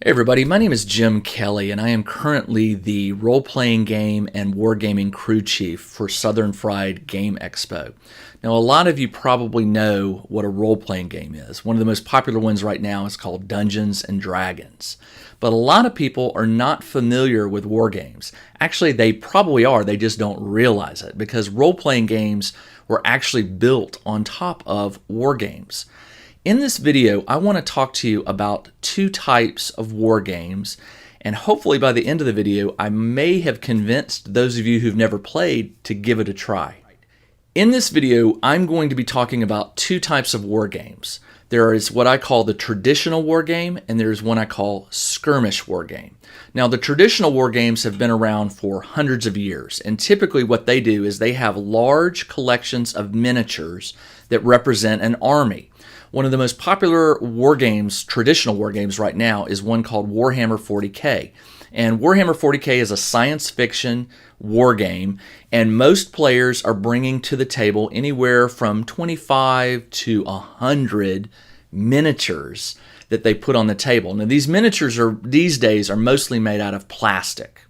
Hey everybody, my name is Jim Kelly and I am currently the role-playing game and wargaming crew chief for Southern Fried Game Expo. Now a lot of you probably know what a role-playing game is. One of the most popular ones right now is called Dungeons and Dragons. But a lot of people are not familiar with war games. Actually, they probably are, they just don't realize it because role-playing games were actually built on top of war games. In this video, I want to talk to you about two types of war games, and hopefully by the end of the video, I may have convinced those of you who've never played to give it a try. In this video, I'm going to be talking about two types of war games. There is what I call the traditional war game, and there's one I call skirmish war game. Now, the traditional war games have been around for hundreds of years, and typically what they do is they have large collections of miniatures that represent an army. One of the most popular war games, traditional war games right now, is one called Warhammer 40K. And Warhammer 40K is a science fiction war game, and most players are bringing to the table anywhere from 25 to 100 miniatures that they put on the table. Now these miniatures these days are mostly made out of plastic.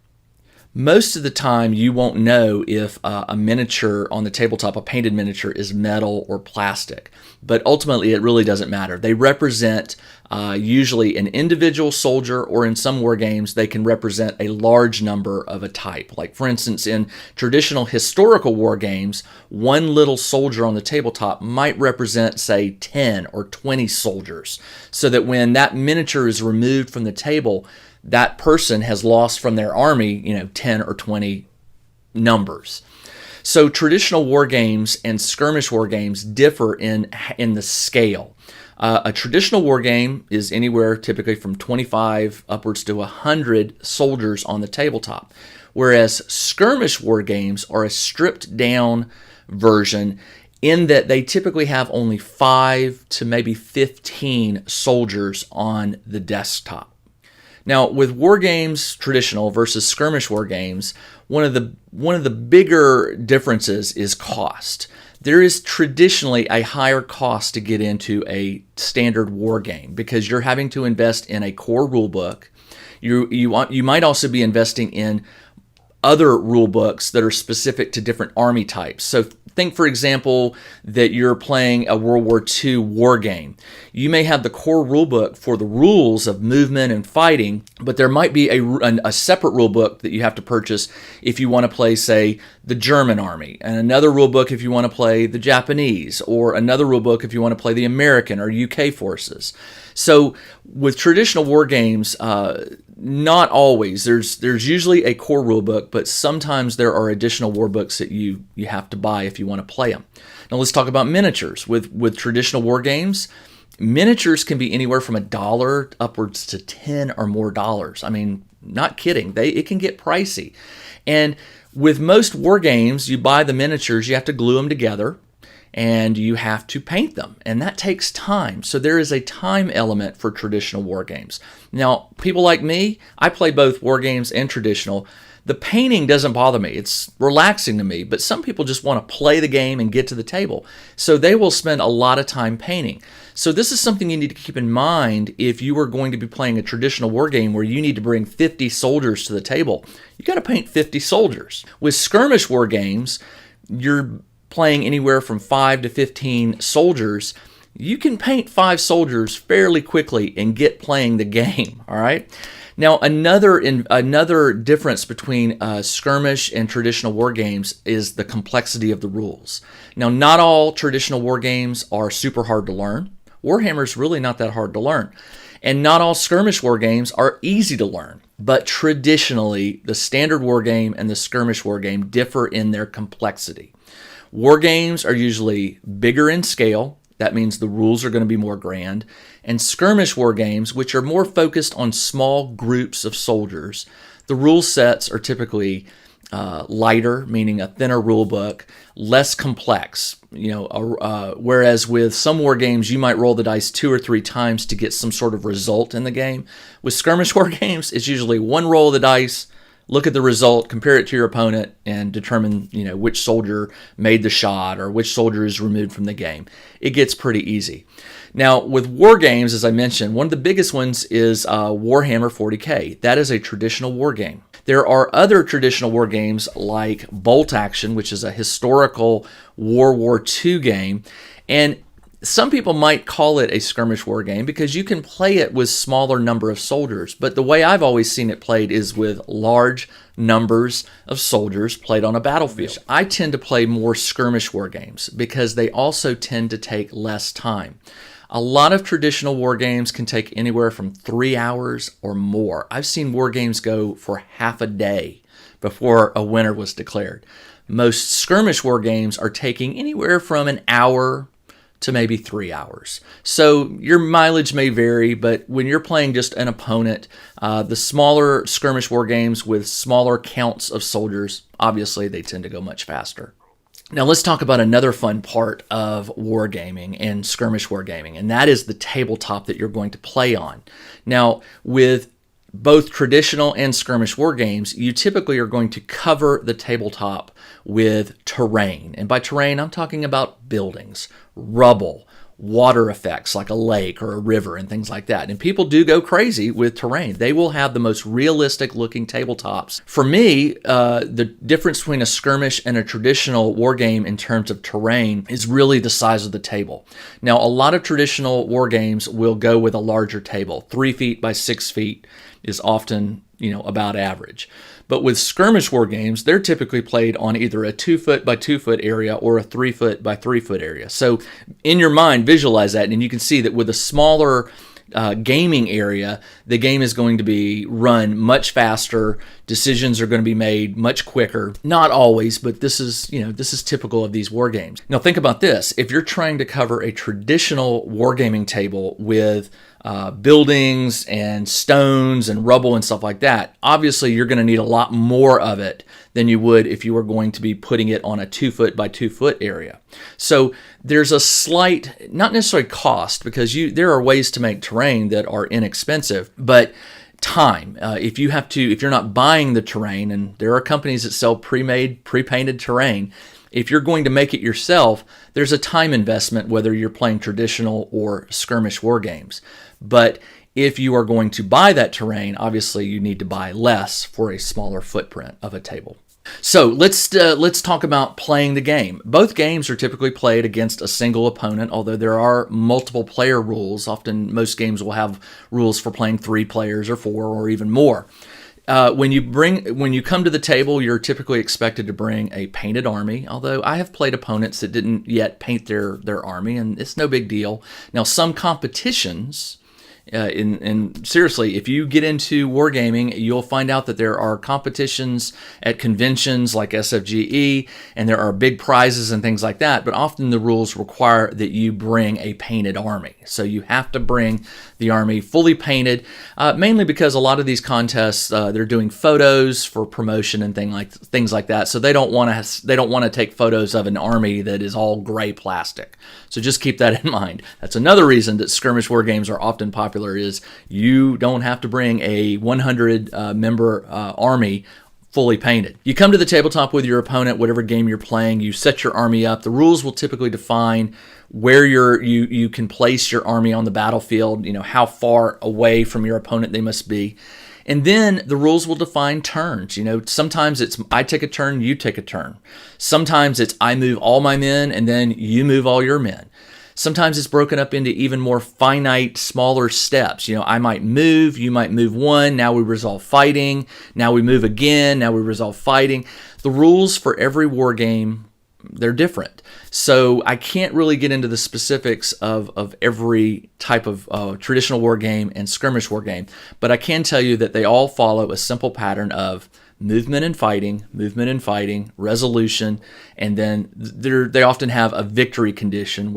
Most of the time you won't know if a miniature on the tabletop, a painted miniature, is metal or plastic. But ultimately it really doesn't matter. They represent usually an individual soldier, or in some war games they can represent a large number of a type. Like for instance, in traditional historical war games, one little soldier on the tabletop might represent, say, 10 or 20 soldiers. So that when that miniature is removed from the table, that person has lost from their army, 10 or 20 numbers. So traditional war games and skirmish war games differ in the scale. A traditional war game is anywhere typically from 25 upwards to 100 soldiers on the tabletop, whereas skirmish war games are a stripped down version in that they typically have only 5 to maybe 15 soldiers on the desktop. Now, with war games, traditional versus skirmish war games, one of the bigger differences is cost. There is traditionally a higher cost to get into a standard war game because you're having to invest in a core rule book. You might also be investing in other rule books that are specific to different army types. So think, for example, that you're playing a World War II war game. You may have the core rule book for the rules of movement and fighting, but there might be a separate rule book that you have to purchase if you want to play, say, the German army, and another rule book if you want to play the Japanese, or another rule book if you want to play the American or UK forces. So with traditional war games, not always. There's usually a core rule book, but sometimes there are additional war books that you have to buy if you want to play them. Now let's talk about miniatures. With traditional war games, miniatures can be anywhere from $1 upwards to $10 or more dollars. I mean, not kidding. It can get pricey. And with most war games, you buy the miniatures, you have to glue them together, and you have to paint them, and that takes time. So there is a time element for traditional war games. Now, people like me, I play both war games and traditional. The painting doesn't bother me. It's relaxing to me, but some people just want to play the game and get to the table. So they will spend a lot of time painting. So this is something you need to keep in mind if you are going to be playing a traditional war game where you need to bring 50 soldiers to the table. You got to paint 50 soldiers. With skirmish war games, you're playing anywhere from 5 to 15 soldiers. You can paint 5 soldiers fairly quickly and get playing the game, all right? Now, another difference between skirmish and traditional war games is the complexity of the rules. Now, not all traditional war games are super hard to learn. Warhammer's really not that hard to learn. And not all skirmish war games are easy to learn. But traditionally, the standard war game and the skirmish war game differ in their complexity. War games are usually bigger in scale. That means the rules are going to be more grand. And skirmish war games, which are more focused on small groups of soldiers, the rule sets are typically lighter, meaning a thinner rule book, less complex. Whereas with some war games, you might roll the dice 2 or 3 times to get some sort of result in the game. With skirmish war games, it's usually one roll of the dice, look at the result, compare it to your opponent, and determine, which soldier made the shot or which soldier is removed from the game. It gets pretty easy. Now, with war games, as I mentioned, one of the biggest ones is Warhammer 40K. That is a traditional war game. There are other traditional war games like Bolt Action, which is a historical World War II game, and some people might call it a skirmish war game because you can play it with smaller number of soldiers, but the way I've always seen it played is with large numbers of soldiers played on a battlefield. I tend to play more skirmish war games because they also tend to take less time. A lot of traditional war games can take anywhere from 3 hours or more. I've seen war games go for half a day before a winner was declared. Most skirmish war games are taking anywhere from an hour to maybe 3 hours. So your mileage may vary, but when you're playing just an opponent, the smaller skirmish war games with smaller counts of soldiers, obviously they tend to go much faster. Now let's talk about another fun part of wargaming and skirmish wargaming, and that is the tabletop that you're going to play on. Now, with both traditional and skirmish war games, you typically are going to cover the tabletop with terrain. And by terrain, I'm talking about buildings, rubble, water effects like a lake or a river and things like that. And people do go crazy with terrain. They will have the most realistic looking tabletops. For me, the difference between a skirmish and a traditional war game in terms of terrain is really the size of the table. Now, a lot of traditional war games will go with a larger table. 3 feet by 6 feet is often, about average. But with skirmish war games, they're typically played on either a 2 foot by 2 foot area or a 3 foot by 3 foot area. So in your mind, visualize that, and you can see that with a smaller gaming area, the game is going to be run much faster. Decisions are going to be made much quicker. Not always, but this is typical of these war games. Now think about this. If you're trying to cover a traditional wargaming table with buildings and stones and rubble and stuff like that, obviously you're going to need a lot more of it than you would if you were going to be putting it on a 2 foot by 2 foot area. So there's a slight, not necessarily cost, because there are ways to make terrain that are inexpensive, but time. If you're not buying the terrain, and there are companies that sell pre-made, pre-painted terrain, if you're going to make it yourself, there's a time investment whether you're playing traditional or skirmish war games. But if you are going to buy that terrain, obviously you need to buy less for a smaller footprint of a table. So let's talk about playing the game. Both games are typically played against a single opponent, although there are multiple player rules. Often most games will have rules for playing 3 players or 4 or even more. When you come to the table, you're typically expected to bring a painted army, although I have played opponents that didn't yet paint their army, and it's no big deal. Now, some competitions, and seriously, if you get into wargaming, you'll find out that there are competitions at conventions like SFGE, and there are big prizes and things like that, but often the rules require that you bring a painted army. So you have to bring the army fully painted, mainly because a lot of these contests, they're doing photos for promotion and things like that, so they don't want to take photos of an army that is all gray plastic. So just keep that in mind. That's another reason that skirmish war games are often popular, is you don't have to bring a 100 member army fully painted. You come to the tabletop with your opponent, whatever game you're playing, you set your army up. The rules will typically define where you can place your army on the battlefield, how far away from your opponent they must be. And then the rules will define turns. Sometimes it's I take a turn, you take a turn. Sometimes it's I move all my men and then you move all your men. Sometimes it's broken up into even more finite, smaller steps. I might move, you might move one, now we resolve fighting, now we move again, now we resolve fighting. The rules for every war game, they're different. So I can't really get into the specifics of every type of traditional war game and skirmish war game, but I can tell you that they all follow a simple pattern of movement and fighting, resolution, and then they often have a victory condition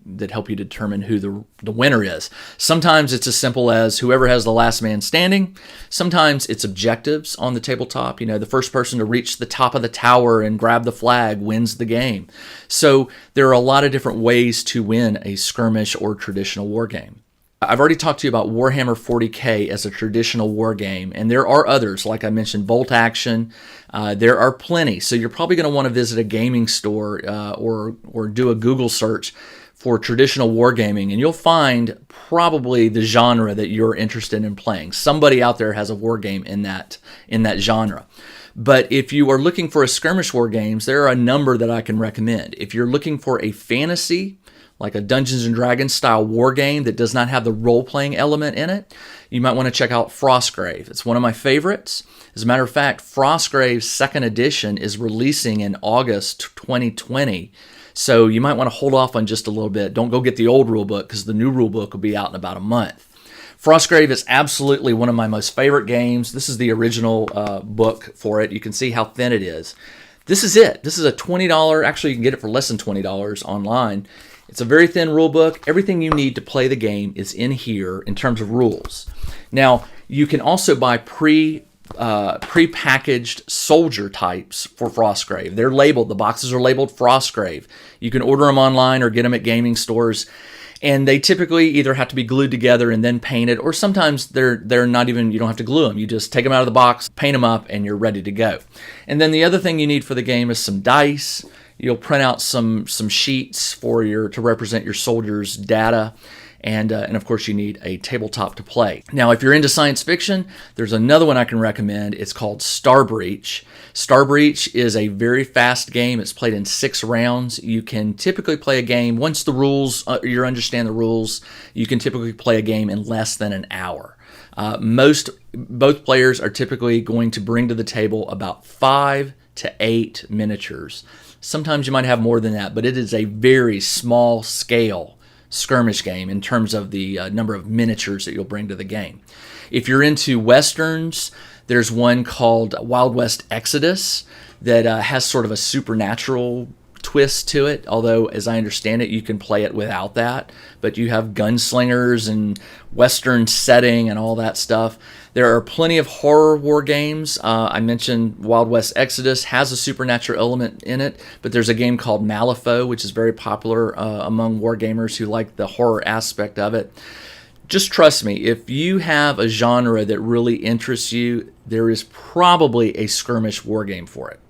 that help you determine who the winner is. Sometimes it's as simple as whoever has the last man standing. Sometimes it's objectives on the tabletop. The first person to reach the top of the tower and grab the flag wins the game. So there are a lot of different ways to win a skirmish or traditional war game. I've already talked to you about Warhammer 40K as a traditional war game, and there are others, like I mentioned, Bolt Action. There are plenty, so you're probably going to want to visit a gaming store or do a Google search for traditional wargaming, and you'll find probably the genre that you're interested in playing. Somebody out there has a war game in that genre. But if you are looking for a skirmish war games, there are a number that I can recommend. If you're looking for a fantasy, like a Dungeons and Dragons style war game that does not have the role-playing element in it, you might want to check out Frostgrave. It's one of my favorites. As a matter of fact, Frostgrave's second edition is releasing in August 2020. So you might want to hold off on just a little bit. Don't go get the old rule book because the new rule book will be out in about a month. Frostgrave is absolutely one of my most favorite games. This is the original book for it. You can see how thin it is. This is it. This is a $20. Actually, you can get it for less than $20 online. It's a very thin rule book. Everything you need to play the game is in here in terms of rules. Now, you can also buy pre-packaged soldier types for Frostgrave. They're labeled. The boxes are labeled Frostgrave. You can order them online or get them at gaming stores. And they typically either have to be glued together and then painted, or sometimes they're not even, you don't have to glue them. You just take them out of the box, paint them up, and you're ready to go. And then the other thing you need for the game is some dice. You'll print out some sheets to represent your soldiers' data. And of course, you need a tabletop to play. Now, if you're into science fiction, there's another one I can recommend. It's called Star Breach. Star Breach is a very fast game. It's played in 6 rounds. You can typically play a game, once the rules, you understand the rules, you can typically play a game in less than an hour. Both players are typically going to bring to the table about 5 to 8 miniatures. Sometimes you might have more than that, but it is a very small scale skirmish game in terms of the number of miniatures that you'll bring to the game. If you're into westerns, there's one called Wild West Exodus that has sort of a supernatural twist to it, although as I understand it, you can play it without that, but you have gunslingers and western setting and all that stuff. There are plenty of horror war games. I mentioned Wild West Exodus has a supernatural element in it, but there's a game called Malifaux, which is very popular among war gamers who like the horror aspect of it. Just trust me, if you have a genre that really interests you, there is probably a skirmish war game for it.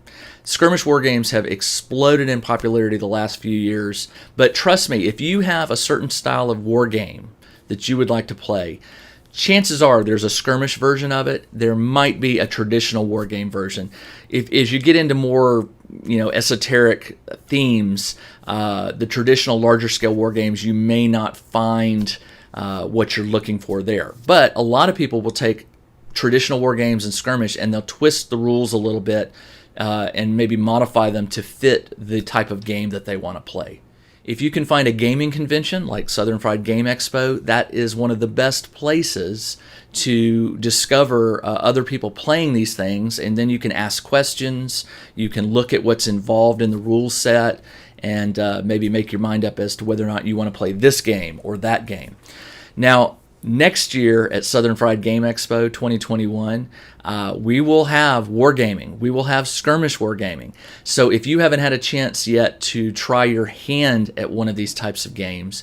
Skirmish war games have exploded in popularity the last few years, but trust me, if you have a certain style of war game that you would like to play, chances are there's a skirmish version of it. There might be a traditional war game version. If you get into more, esoteric themes, the traditional larger scale war games, you may not find what you're looking for there. But a lot of people will take traditional war games and skirmish and they'll twist the rules a little bit and maybe modify them to fit the type of game that they want to play. If you can find a gaming convention like Southern Fried Game Expo, that is one of the best places to discover other people playing these things, and then you can ask questions, you can look at what's involved in the rule set, and maybe make your mind up as to whether or not you want to play this game or that game. Now, next year at Southern Fried Game Expo 2021, we will have wargaming. We will have skirmish wargaming. So if you haven't had a chance yet to try your hand at one of these types of games,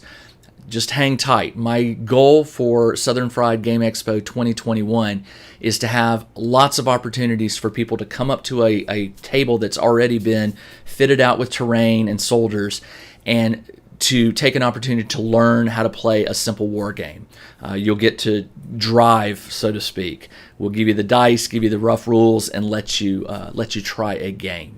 just hang tight. My goal for Southern Fried Game Expo 2021 is to have lots of opportunities for people to come up to a table that's already been fitted out with terrain and soldiers and to take an opportunity to learn how to play a simple war game. You'll get to drive, so to speak. We'll give you the dice, give you the rough rules, and let you try a game.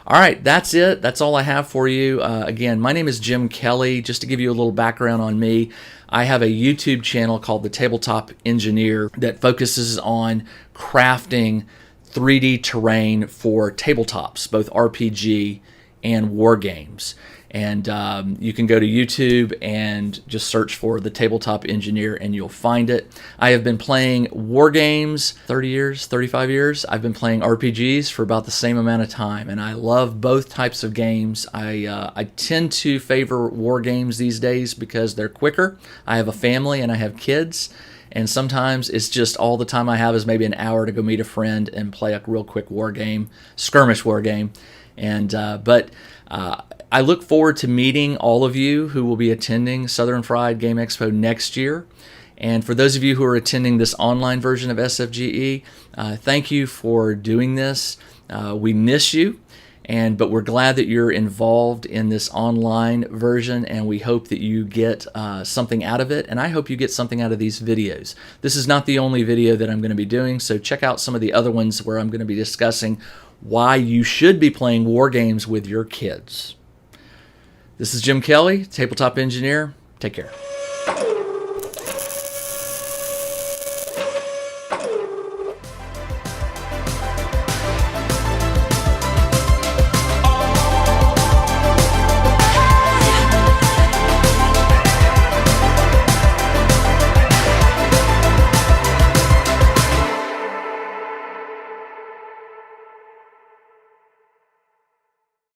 All right, that's it. That's all I have for you. Again, my name is Jim Kelly. Just to give you a little background on me, I have a YouTube channel called the Tabletop Engineer that focuses on crafting 3D terrain for tabletops, both RPG and war games. And you can go to YouTube and just search for the Tabletop Engineer and you'll find it. I have been playing war games 30 years, 35 years. I've been playing RPGs for about the same amount of time, and I love both types of games. I tend to favor war games these days because they're quicker. I have a family and I have kids, and sometimes it's just all the time I have is maybe an hour to go meet a friend and play a real quick war game, skirmish war game. And I look forward to meeting all of you who will be attending Southern Fried Game Expo next year. And for those of you who are attending this online version of SFGE, thank you for doing this. We miss you, but we're glad that you're involved in this online version, and we hope that you get something out of it, and I hope you get something out of these videos. This is not the only video that I'm going to be doing, so check out some of the other ones where I'm going to be discussing why you should be playing war games with your kids. This is Jim Kelly, Tabletop Engineer. Take care.